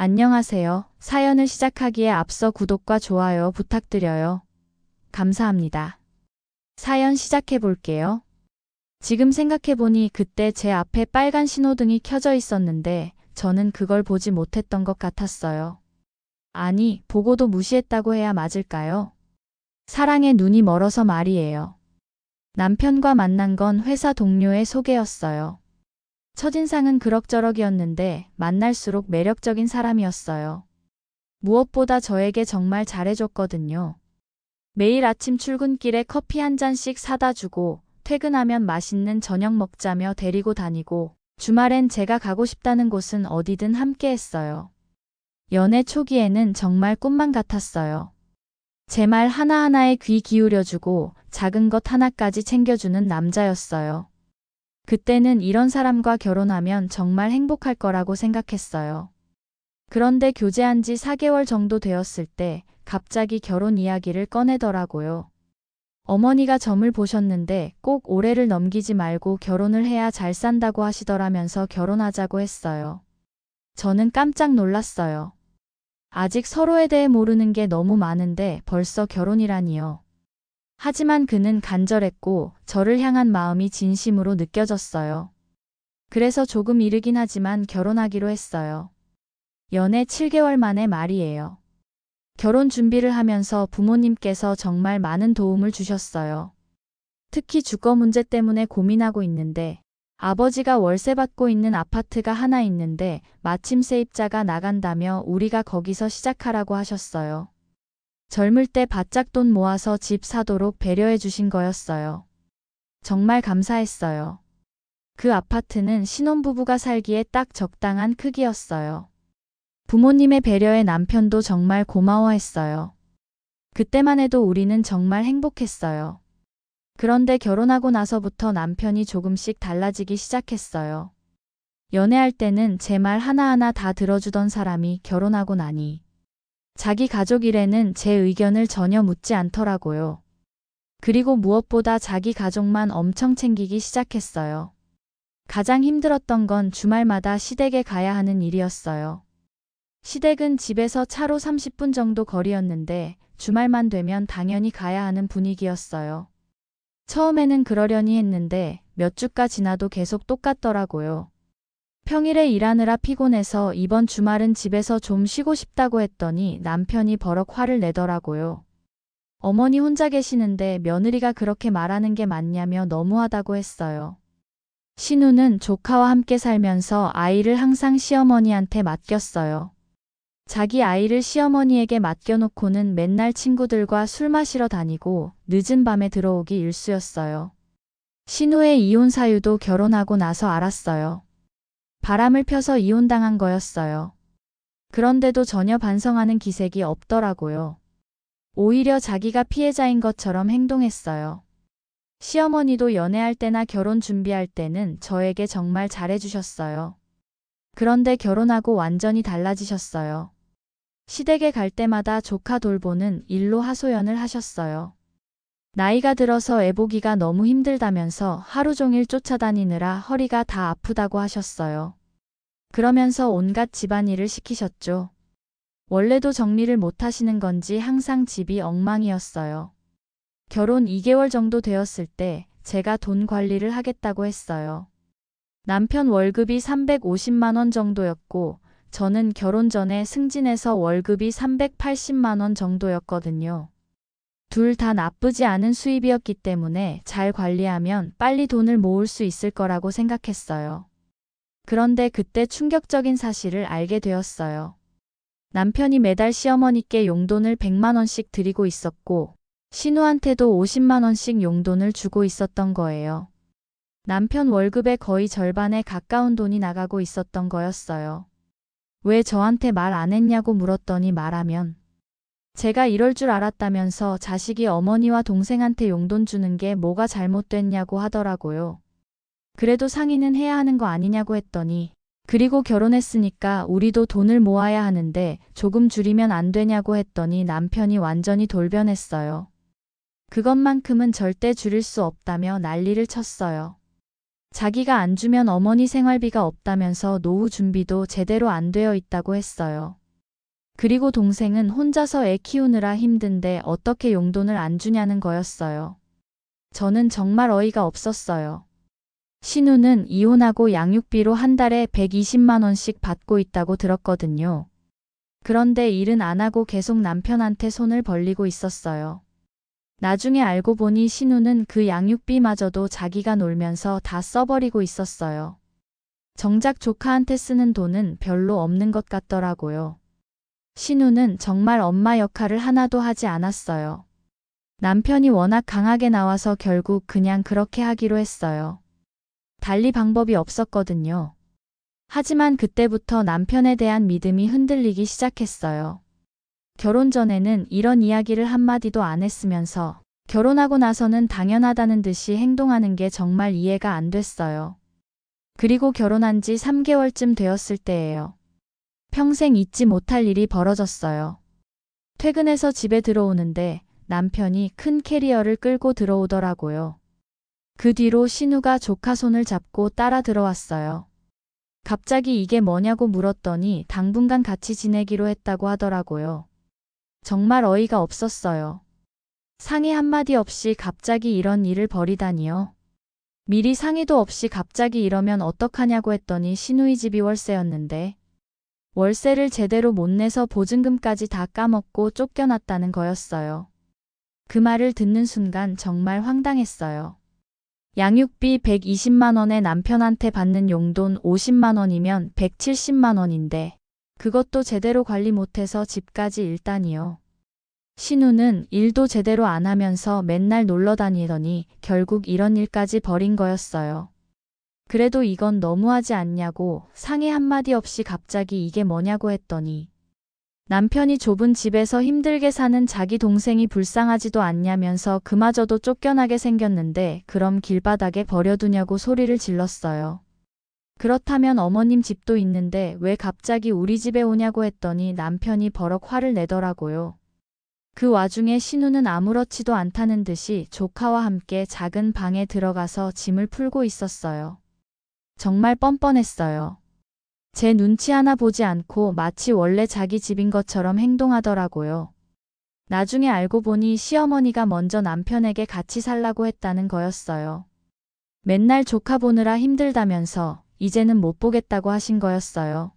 안녕하세요. 사연을 시작하기에 앞서 구독과 좋아요 부탁드려요. 감사합니다. 사연 시작해 볼게요. 지금 생각해보니 그때 제 앞에 빨간 신호등이 켜져 있었는데 저는 그걸 보지 못했던 것 같았어요. 아니, 보고도 무시했다고 해야 맞을까요? 사랑에 눈이 멀어서 말이에요. 남편과 만난 건 회사 동료의 소개였어요. 첫인상은 그럭저럭이었는데 만날수록 매력적인 사람이었어요. 무엇보다 저에게 정말 잘해줬거든요. 매일 아침 출근길에 커피 한 잔씩 사다 주고 퇴근하면 맛있는 저녁 먹자며 데리고 다니고 주말엔 제가 가고 싶다는 곳은 어디든 함께 했어요. 연애 초기에는 정말 꿈만 같았어요. 제 말 하나하나에 귀 기울여주고 작은 것 하나까지 챙겨주는 남자였어요. 그때는 이런 사람과 결혼하면 정말 행복할 거라고 생각했어요. 그런데 교제한 지 4개월 정도 되었을 때 갑자기 결혼 이야기를 꺼내더라고요. 어머니가 점을 보셨는데 꼭 올해를 넘기지 말고 결혼을 해야 잘 산다고 하시더라면서 결혼하자고 했어요. 저는 깜짝 놀랐어요. 아직 서로에 대해 모르는 게 너무 많은데 벌써 결혼이라니요. 하지만 그는 간절했고 저를 향한 마음이 진심으로 느껴졌어요. 그래서 조금 이르긴 하지만 결혼하기로 했어요. 연애 7개월 만에 말이에요. 결혼 준비를 하면서 부모님께서 정말 많은 도움을 주셨어요. 특히 주거 문제 때문에 고민하고 있는데 아버지가 월세 받고 있는 아파트가 하나 있는데 마침 세입자가 나간다며 우리가 거기서 시작하라고 하셨어요. 젊을 때 바짝 돈 모아서 집 사도록 배려해 주신 거였어요. 정말 감사했어요. 그 아파트는 신혼부부가 살기에 딱 적당한 크기였어요. 부모님의 배려에 남편도 정말 고마워했어요. 그때만 해도 우리는 정말 행복했어요. 그런데 결혼하고 나서부터 남편이 조금씩 달라지기 시작했어요. 연애할 때는 제 말 하나하나 다 들어주던 사람이 결혼하고 나니 자기 가족 일에는 제 의견을 전혀 묻지 않더라고요. 그리고 무엇보다 자기 가족만 엄청 챙기기 시작했어요. 가장 힘들었던 건 주말마다 시댁에 가야 하는 일이었어요. 시댁은 집에서 차로 30분 정도 거리였는데 주말만 되면 당연히 가야 하는 분위기였어요. 처음에는 그러려니 했는데 몇 주가 지나도 계속 똑같더라고요. 평일에 일하느라 피곤해서 이번 주말은 집에서 좀 쉬고 싶다고 했더니 남편이 버럭 화를 내더라고요. 어머니 혼자 계시는데 며느리가 그렇게 말하는 게 맞냐며 너무하다고 했어요. 신우는 조카와 함께 살면서 아이를 항상 시어머니한테 맡겼어요. 자기 아이를 시어머니에게 맡겨놓고는 맨날 친구들과 술 마시러 다니고 늦은 밤에 들어오기 일쑤였어요. 신우의 이혼 사유도 결혼하고 나서 알았어요. 바람을 펴서 이혼당한 거였어요. 그런데도 전혀 반성하는 기색이 없더라고요. 오히려 자기가 피해자인 것처럼 행동했어요. 시어머니도 연애할 때나 결혼 준비할 때는 저에게 정말 잘해주셨어요. 그런데 결혼하고 완전히 달라지셨어요. 시댁에 갈 때마다 조카 돌보는 일로 하소연을 하셨어요. 나이가 들어서 애보기가 너무 힘들다면서 하루 종일 쫓아다니느라 허리가 다 아프다고 하셨어요. 그러면서 온갖 집안일을 시키셨죠. 원래도 정리를 못 하시는 건지 항상 집이 엉망이었어요. 결혼 2개월 정도 되었을 때 제가 돈 관리를 하겠다고 했어요. 남편 월급이 350만 원 정도였고 저는 결혼 전에 승진해서 월급이 380만 원 정도였거든요. 둘 다 나쁘지 않은 수입이었기 때문에 잘 관리하면 빨리 돈을 모을 수 있을 거라고 생각했어요. 그런데 그때 충격적인 사실을 알게 되었어요. 남편이 매달 시어머니께 용돈을 100만 원씩 드리고 있었고 신우한테도 50만 원씩 용돈을 주고 있었던 거예요. 남편 월급의 거의 절반에 가까운 돈이 나가고 있었던 거였어요. 왜 저한테 말 안 했냐고 물었더니 말하면 제가 이럴 줄 알았다면서 자식이 어머니와 동생한테 용돈 주는 게 뭐가 잘못됐냐고 하더라고요. 그래도 상의는 해야 하는 거 아니냐고 했더니 그리고 결혼했으니까 우리도 돈을 모아야 하는데 조금 줄이면 안 되냐고 했더니 남편이 완전히 돌변했어요. 그것만큼은 절대 줄일 수 없다며 난리를 쳤어요. 자기가 안 주면 어머니 생활비가 없다면서 노후 준비도 제대로 안 되어 있다고 했어요. 그리고 동생은 혼자서 애 키우느라 힘든데 어떻게 용돈을 안 주냐는 거였어요. 저는 정말 어이가 없었어요. 신우는 이혼하고 양육비로 한 달에 120만 원씩 받고 있다고 들었거든요. 그런데 일은 안 하고 계속 남편한테 손을 벌리고 있었어요. 나중에 알고 보니 신우는 그 양육비마저도 자기가 놀면서 다 써버리고 있었어요. 정작 조카한테 쓰는 돈은 별로 없는 것 같더라고요. 신우는 정말 엄마 역할을 하나도 하지 않았어요. 남편이 워낙 강하게 나와서 결국 그냥 그렇게 하기로 했어요. 달리 방법이 없었거든요. 하지만 그때부터 남편에 대한 믿음이 흔들리기 시작했어요. 결혼 전에는 이런 이야기를 한마디도 안 했으면서 결혼하고 나서는 당연하다는 듯이 행동하는 게 정말 이해가 안 됐어요. 그리고 결혼한 지 3개월쯤 되었을 때예요. 평생 잊지 못할 일이 벌어졌어요. 퇴근해서 집에 들어오는데 남편이 큰 캐리어를 끌고 들어오더라고요. 그 뒤로 신우가 조카 손을 잡고 따라 들어왔어요. 갑자기 이게 뭐냐고 물었더니 당분간 같이 지내기로 했다고 하더라고요. 정말 어이가 없었어요. 상의 한마디 없이 갑자기 이런 일을 벌이다니요. 미리 상의도 없이 갑자기 이러면 어떡하냐고 했더니 신우이 집이 월세였는데 월세를 제대로 못 내서 보증금까지 다 까먹고 쫓겨났다는 거였어요. 그 말을 듣는 순간 정말 황당했어요. 양육비 120만 원에 남편한테 받는 용돈 50만 원이면 170만 원인데 그것도 제대로 관리 못해서 집까지 일다니요. 신우는 일도 제대로 안 하면서 맨날 놀러 다니더니 결국 이런 일까지 벌인 거였어요. 그래도 이건 너무하지 않냐고 상의 한마디 없이 갑자기 이게 뭐냐고 했더니 남편이 좁은 집에서 힘들게 사는 자기 동생이 불쌍하지도 않냐면서 그마저도 쫓겨나게 생겼는데 그럼 길바닥에 버려두냐고 소리를 질렀어요. 그렇다면 어머님 집도 있는데 왜 갑자기 우리 집에 오냐고 했더니 남편이 버럭 화를 내더라고요. 그 와중에 신우는 아무렇지도 않다는 듯이 조카와 함께 작은 방에 들어가서 짐을 풀고 있었어요. 정말 뻔뻔했어요. 제 눈치 하나 보지 않고 마치 원래 자기 집인 것처럼 행동하더라고요. 나중에 알고 보니 시어머니가 먼저 남편에게 같이 살라고 했다는 거였어요. 맨날 조카 보느라 힘들다면서 이제는 못 보겠다고 하신 거였어요.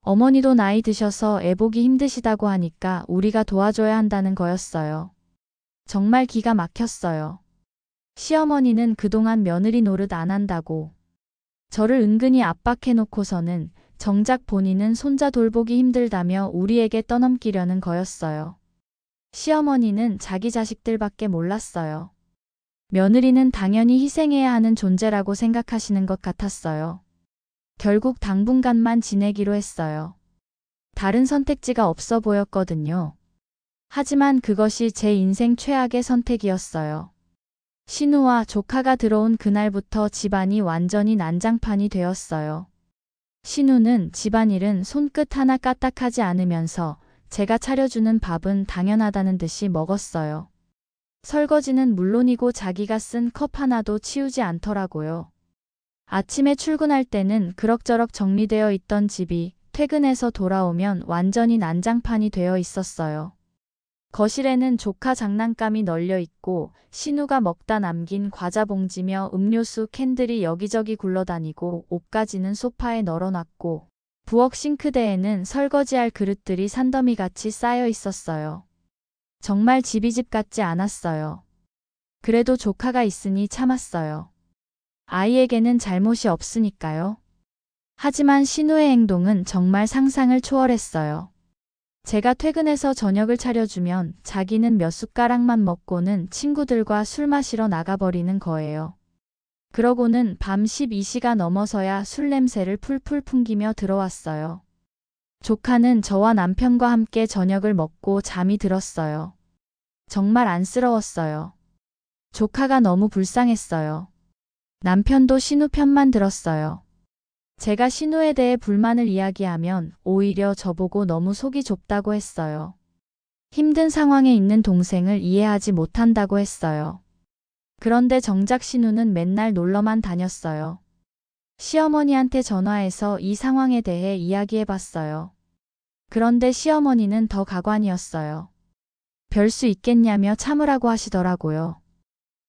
어머니도 나이 드셔서 애 보기 힘드시다고 하니까 우리가 도와줘야 한다는 거였어요. 정말 기가 막혔어요. 시어머니는 그동안 며느리 노릇 안 한다고 저를 은근히 압박해놓고서는 정작 본인은 손자 돌보기 힘들다며 우리에게 떠넘기려는 거였어요. 시어머니는 자기 자식들밖에 몰랐어요. 며느리는 당연히 희생해야 하는 존재라고 생각하시는 것 같았어요. 결국 당분간만 지내기로 했어요. 다른 선택지가 없어 보였거든요. 하지만 그것이 제 인생 최악의 선택이었어요. 신우와 조카가 들어온 그날부터 집안이 완전히 난장판이 되었어요. 신우는 집안일은 손끝 하나 까딱하지 않으면서 제가 차려주는 밥은 당연하다는 듯이 먹었어요. 설거지는 물론이고 자기가 쓴 컵 하나도 치우지 않더라고요. 아침에 출근할 때는 그럭저럭 정리되어 있던 집이 퇴근해서 돌아오면 완전히 난장판이 되어 있었어요. 거실에는 조카 장난감이 널려 있고 신우가 먹다 남긴 과자 봉지며 음료수 캔들이 여기저기 굴러다니고 옷가지는 소파에 널어놨고 부엌 싱크대에는 설거지할 그릇들이 산더미같이 쌓여 있었어요. 정말 집이 집 같지 않았어요. 그래도 조카가 있으니 참았어요. 아이에게는 잘못이 없으니까요. 하지만 신우의 행동은 정말 상상을 초월했어요. 제가 퇴근해서 저녁을 차려주면 자기는 몇 숟가락만 먹고는 친구들과 술 마시러 나가버리는 거예요. 그러고는 밤 12시가 넘어서야 술 냄새를 풀풀 풍기며 들어왔어요. 조카는 저와 남편과 함께 저녁을 먹고 잠이 들었어요. 정말 안쓰러웠어요. 조카가 너무 불쌍했어요. 남편도 신우 편만 들었어요. 제가 신우에 대해 불만을 이야기하면 오히려 저보고 너무 속이 좁다고 했어요. 힘든 상황에 있는 동생을 이해하지 못한다고 했어요. 그런데 정작 신우는 맨날 놀러만 다녔어요. 시어머니한테 전화해서 이 상황에 대해 이야기해봤어요. 그런데 시어머니는 더 가관이었어요. 별 수 있겠냐며 참으라고 하시더라고요.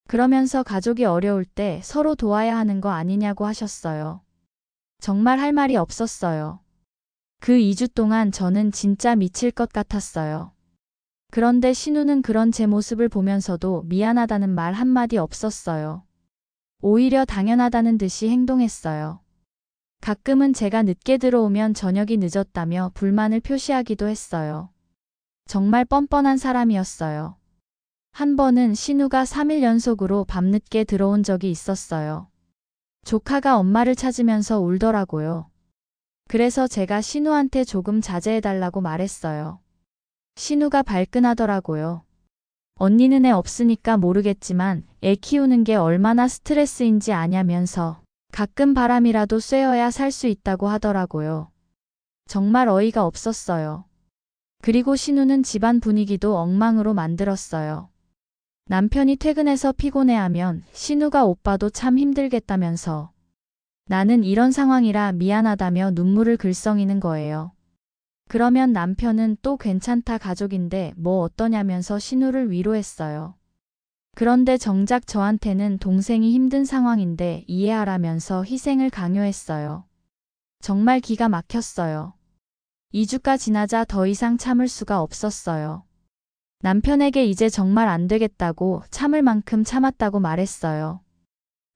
그러면서 가족이 어려울 때 서로 도와야 하는 거 아니냐고 하셨어요. 정말 할 말이 없었어요. 그 2주 동안 저는 진짜 미칠 것 같았어요. 그런데 신우는 그런 제 모습을 보면서도 미안하다는 말 한마디 없었어요. 오히려 당연하다는 듯이 행동했어요. 가끔은 제가 늦게 들어오면 저녁이 늦었다며 불만을 표시하기도 했어요. 정말 뻔뻔한 사람이었어요. 한 번은 신우가 3일 연속으로 밤늦게 들어온 적이 있었어요. 조카가 엄마를 찾으면서 울더라고요. 그래서 제가 신우한테 조금 자제해달라고 말했어요. 신우가 발끈하더라고요. 언니는 애 없으니까 모르겠지만 애 키우는 게 얼마나 스트레스인지 아냐면서 가끔 바람이라도 쐬어야 살 수 있다고 하더라고요. 정말 어이가 없었어요. 그리고 신우는 집안 분위기도 엉망으로 만들었어요. 남편이 퇴근해서 피곤해하면 신우가 오빠도 참 힘들겠다면서 나는 이런 상황이라 미안하다며 눈물을 글썽이는 거예요. 그러면 남편은 또 괜찮다 가족인데 뭐 어떠냐면서 신우를 위로했어요. 그런데 정작 저한테는 동생이 힘든 상황인데 이해하라면서 희생을 강요했어요. 정말 기가 막혔어요. 2주가 지나자 더 이상 참을 수가 없었어요. 남편에게 이제 정말 안 되겠다고 참을 만큼 참았다고 말했어요.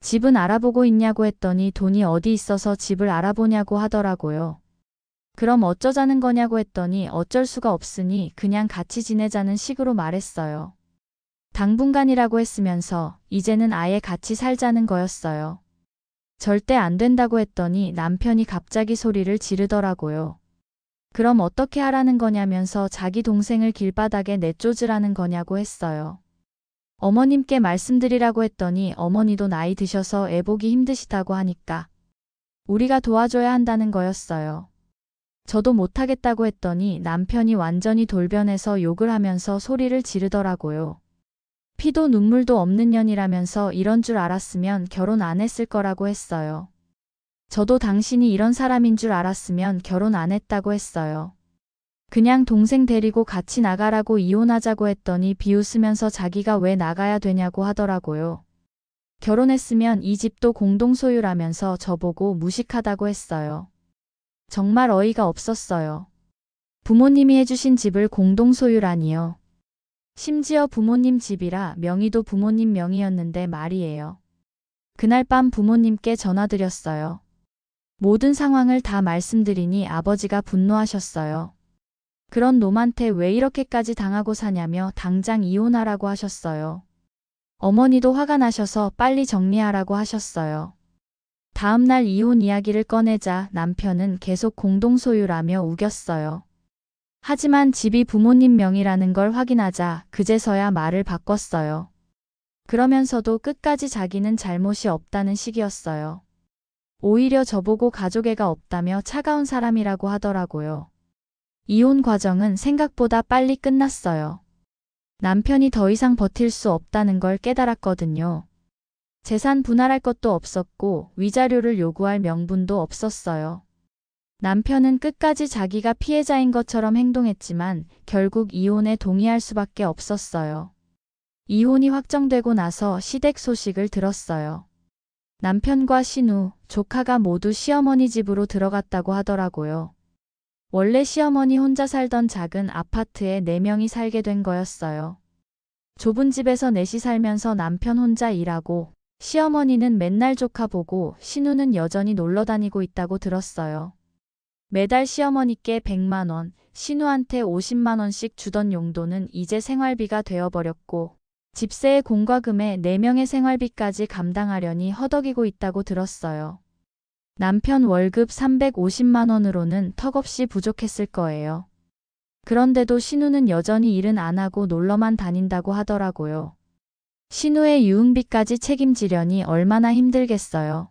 집은 알아보고 있냐고 했더니 돈이 어디 있어서 집을 알아보냐고 하더라고요. 그럼 어쩌자는 거냐고 했더니 어쩔 수가 없으니 그냥 같이 지내자는 식으로 말했어요. 당분간이라고 했으면서 이제는 아예 같이 살자는 거였어요. 절대 안 된다고 했더니 남편이 갑자기 소리를 지르더라고요. 그럼 어떻게 하라는 거냐면서 자기 동생을 길바닥에 내쫓으라는 거냐고 했어요. 어머님께 말씀드리라고 했더니 어머니도 나이 드셔서 애 보기 힘드시다고 하니까 우리가 도와줘야 한다는 거였어요. 저도 못하겠다고 했더니 남편이 완전히 돌변해서 욕을 하면서 소리를 지르더라고요. 피도 눈물도 없는 년이라면서 이런 줄 알았으면 결혼 안 했을 거라고 했어요. 저도 당신이 이런 사람인 줄 알았으면 결혼 안 했다고 했어요. 그냥 동생 데리고 같이 나가라고 이혼하자고 했더니 비웃으면서 자기가 왜 나가야 되냐고 하더라고요. 결혼했으면 이 집도 공동소유라면서 저보고 무식하다고 했어요. 정말 어이가 없었어요. 부모님이 해주신 집을 공동소유라니요. 심지어 부모님 집이라 명의도 부모님 명의였는데 말이에요. 그날 밤 부모님께 전화드렸어요. 모든 상황을 다 말씀드리니 아버지가 분노하셨어요. 그런 놈한테 왜 이렇게까지 당하고 사냐며 당장 이혼하라고 하셨어요. 어머니도 화가 나셔서 빨리 정리하라고 하셨어요. 다음날 이혼 이야기를 꺼내자 남편은 계속 공동소유라며 우겼어요. 하지만 집이 부모님 명의라는 걸 확인하자 그제서야 말을 바꿨어요. 그러면서도 끝까지 자기는 잘못이 없다는 식이었어요. 오히려 저보고 가족애가 없다며 차가운 사람이라고 하더라고요. 이혼 과정은 생각보다 빨리 끝났어요. 남편이 더 이상 버틸 수 없다는 걸 깨달았거든요. 재산 분할할 것도 없었고 위자료를 요구할 명분도 없었어요. 남편은 끝까지 자기가 피해자인 것처럼 행동했지만 결국 이혼에 동의할 수밖에 없었어요. 이혼이 확정되고 나서 시댁 소식을 들었어요. 남편과 신우, 조카가 모두 시어머니 집으로 들어갔다고 하더라고요. 원래 시어머니 혼자 살던 작은 아파트에 4명이 살게 된 거였어요. 좁은 집에서 넷이 살면서 남편 혼자 일하고 시어머니는 맨날 조카 보고 신우는 여전히 놀러 다니고 있다고 들었어요. 매달 시어머니께 100만 원, 신우한테 50만 원씩 주던 용돈은 이제 생활비가 되어버렸고 집세의 공과금에 4명의 생활비까지 감당하려니 허덕이고 있다고 들었어요. 남편 월급 350만 원으로는 턱없이 부족했을 거예요. 그런데도 신우는 여전히 일은 안 하고 놀러만 다닌다고 하더라고요. 신우의 유흥비까지 책임지려니 얼마나 힘들겠어요.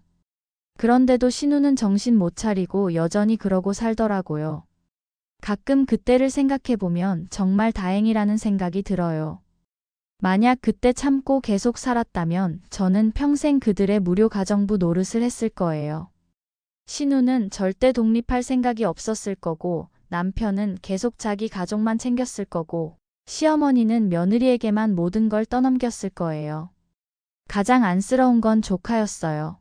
그런데도 신우는 정신 못 차리고 여전히 그러고 살더라고요. 가끔 그때를 생각해보면 정말 다행이라는 생각이 들어요. 만약 그때 참고 계속 살았다면 저는 평생 그들의 무료 가정부 노릇을 했을 거예요. 신우는 절대 독립할 생각이 없었을 거고, 남편은 계속 자기 가족만 챙겼을 거고, 시어머니는 며느리에게만 모든 걸 떠넘겼을 거예요. 가장 안쓰러운 건 조카였어요.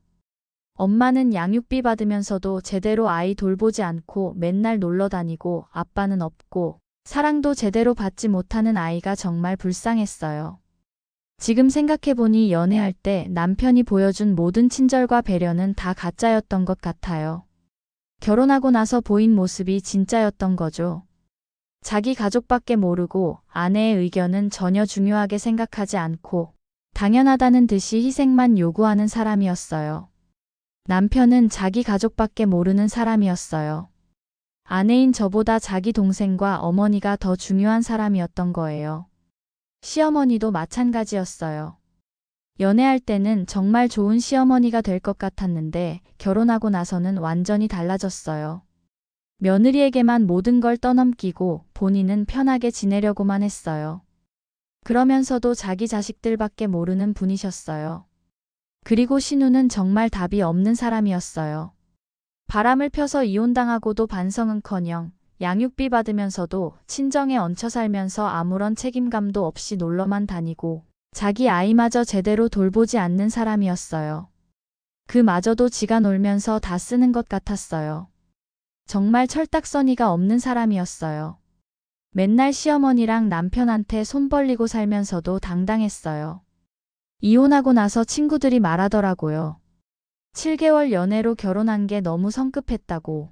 엄마는 양육비 받으면서도 제대로 아이 돌보지 않고 맨날 놀러 다니고, 아빠는 없고 사랑도 제대로 받지 못하는 아이가 정말 불쌍했어요. 지금 생각해보니 연애할 때 남편이 보여준 모든 친절과 배려는 다 가짜였던 것 같아요. 결혼하고 나서 보인 모습이 진짜였던 거죠. 자기 가족밖에 모르고 아내의 의견은 전혀 중요하게 생각하지 않고 당연하다는 듯이 희생만 요구하는 사람이었어요. 남편은 자기 가족밖에 모르는 사람이었어요. 아내인 저보다 자기 동생과 어머니가 더 중요한 사람이었던 거예요. 시어머니도 마찬가지였어요. 연애할 때는 정말 좋은 시어머니가 될 것 같았는데 결혼하고 나서는 완전히 달라졌어요. 며느리에게만 모든 걸 떠넘기고 본인은 편하게 지내려고만 했어요. 그러면서도 자기 자식들밖에 모르는 분이셨어요. 그리고 신우는 정말 답이 없는 사람이었어요. 바람을 펴서 이혼당하고도 반성은커녕 양육비 받으면서도 친정에 얹혀 살면서 아무런 책임감도 없이 놀러만 다니고 자기 아이마저 제대로 돌보지 않는 사람이었어요. 그마저도 지가 놀면서 다 쓰는 것 같았어요. 정말 철딱서니가 없는 사람이었어요. 맨날 시어머니랑 남편한테 손 벌리고 살면서도 당당했어요. 이혼하고 나서 친구들이 말하더라고요. 7개월 연애로 결혼한 게 너무 성급했다고.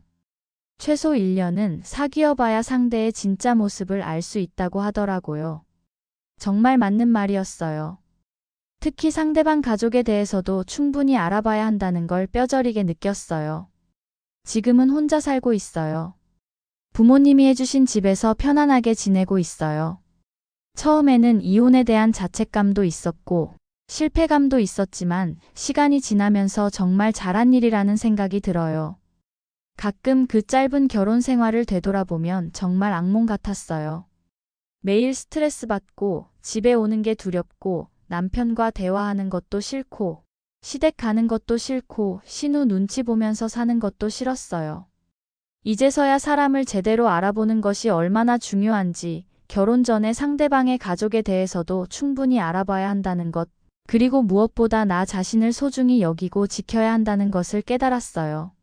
최소 1년은 사귀어봐야 상대의 진짜 모습을 알 수 있다고 하더라고요. 정말 맞는 말이었어요. 특히 상대방 가족에 대해서도 충분히 알아봐야 한다는 걸 뼈저리게 느꼈어요. 지금은 혼자 살고 있어요. 부모님이 해주신 집에서 편안하게 지내고 있어요. 처음에는 이혼에 대한 자책감도 있었고 실패감도 있었지만 시간이 지나면서 정말 잘한 일이라는 생각이 들어요. 가끔 그 짧은 결혼 생활을 되돌아보면 정말 악몽 같았어요. 매일 스트레스 받고 집에 오는 게 두렵고 남편과 대화하는 것도 싫고 시댁 가는 것도 싫고 신우 눈치 보면서 사는 것도 싫었어요. 이제서야 사람을 제대로 알아보는 것이 얼마나 중요한지, 결혼 전에 상대방의 가족에 대해서도 충분히 알아봐야 한다는 것, 그리고 무엇보다 나 자신을 소중히 여기고 지켜야 한다는 것을 깨달았어요.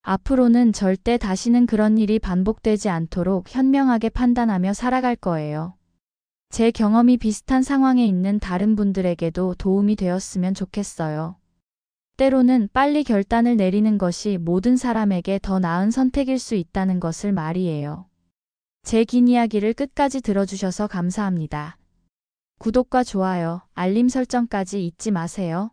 앞으로는 절대 다시는 그런 일이 반복되지 않도록 현명하게 판단하며 살아갈 거예요. 제 경험이 비슷한 상황에 있는 다른 분들에게도 도움이 되었으면 좋겠어요. 때로는 빨리 결단을 내리는 것이 모든 사람에게 더 나은 선택일 수 있다는 것을 말이에요. 제 긴 이야기를 끝까지 들어주셔서 감사합니다. 구독과 좋아요, 알림 설정까지 잊지 마세요.